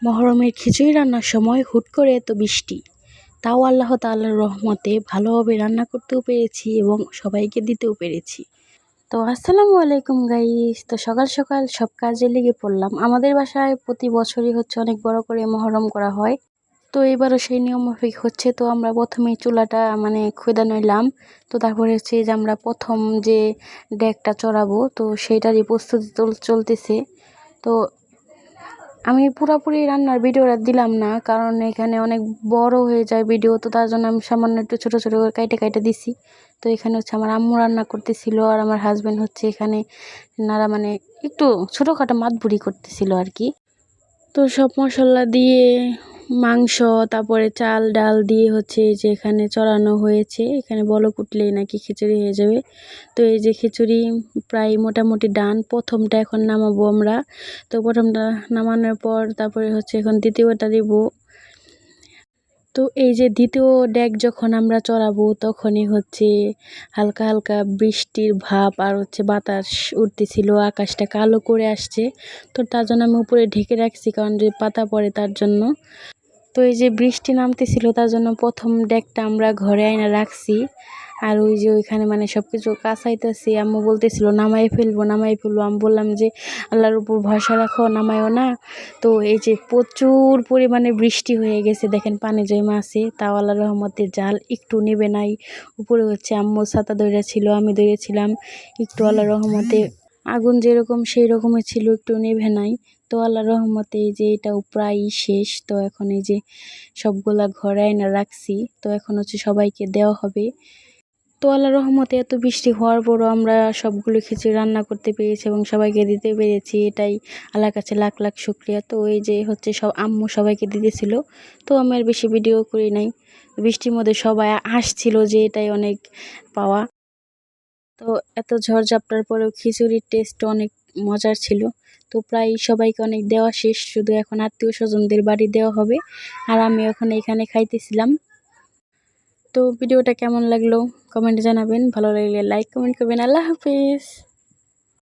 মহরমের খিচুড়ি রান্নার সময় হুট করে এত বৃষ্টি, তাও আল্লাহ তাআলার রহমতে ভালোভাবে রান্না করতেও পেরেছি এবং সবাইকে দিতেও পেরেছি। তো আসসালামু আলাইকুম গাইস। তো সকাল সকাল সব কাজে লেগে পড়লাম। আমাদের বাসায় প্রতি বছরই অনেক বড় করে মহরম করা হয়। তো এবারও সেই নিয়ম মাফিক হচ্ছে। তো আমরা প্রথমেই চুলাটা খুদা নইলাম। তো তারপরে যে আমরা প্রথম যে ডেকটা চড়াবো, তো সেইটারই প্রস্তুতি চলতেছে। তো আমি পুরোপুরি রান্নার ভিডিওটা দিলাম না, কারণ এখানে অনেক বড় হয়ে যায় ভিডিও। তো তার জন্য আমি সামান্য একটু ছোটো ছোটো করে কাইটে দিছি। তো এখানে আমার আম্মু রান্না করতেছিল, আর আমার হাজব্যান্ড এখানে নারা একটু ছোটোখাটো মাতবুরি করতেছিল আর কি। তো সব মশলা দিয়ে মাংস, তারপরে চাল ডাল দিয়ে যে এখানে চড়ানো হয়েছে। এখানে বলক উঠলেই নাকি খিচুড়ি হয়ে যাবে। তো এই যে খিচুড়ি প্রায় মোটামুটি ডান। প্রথমটা এখন নামাবো আমরা। তো প্রথমটা নামানোর পর তারপরে এখন দ্বিতীয়টা দিব। তো এই যে দ্বিতীয় ডেক যখন আমরা চড়াবো, তখনই হালকা হালকা বৃষ্টির ভাব আর বাতাস উঠতেছিল, আকাশটা কালো করে আসছে। তো তার জন্য আমি উপরে ঢেকে রাখছি, কারণ যে পাতা পড়ে তার জন্য। তো এই যে বৃষ্টি নামতেছিল, তার জন্য প্রথম ডেকটা আমরা ঘরে আইনা রাখছি। আর ওইখানে সব কিছু কাঁচাইতেছি। আম্মু বলতেছিল নামাই ফেলবো। আমি বললাম যে আল্লাহর উপর ভরসা রাখো, নামাইও না। তো এই যে প্রচুর পরিমাণে বৃষ্টি হয়ে গেছে, দেখেন পানি জমা আছে। তাও আল্লাহর রহমতে জাল একটু নেবে নাই। উপরে আম্মু ছাতা ধরেছিল, আমি ধরেছিলাম। একটু আল্লাহর রহমতে আগুন যেরকম সেই রকমই ছিল, একটু নেভে নাই। তো আল্লাহর রহমতে এই যে এটাও প্রায় শেষ। তো এখন এই যে সবগুলা ঘরে আইনা রাখছি। তো এখন সবাইকে দেওয়া হবে। তো আল্লাহর রহমতে এত বৃষ্টি হওয়ার পরও আমরা সবগুলো খিচুড়ি রান্না করতে পেরেছি এবং সবাইকে দিতে পেরেছি। এটাই আল্লাহর কাছে লাখ লাখ শুকরিয়া। তো এই যে সব আম্মু সবাইকে দিতেছিল। তো আমি আর বেশি ভিডিও করি নাই। বৃষ্টির মধ্যে সবাই হাসছিল, যে এটাই অনেক পাওয়া। তো এত ঝড়ঝাপটার পরেও খিচুড়ির টেস্ট অনেক মজার ছিল। তো প্রায় সবাইকে অনেক দেওয়া শেষ, শুধু এখন আত্মীয় স্বজনদের বাড়ি দেওয়া হবে। আর আমি এখন এখানে খাইতেছিলাম। তো ভিডিওটা কেমন লাগলো কমেন্টে জানাবেন। ভালো লাগলে লাইক কমেন্ট করবেন। আল্লাহ হাফেজ।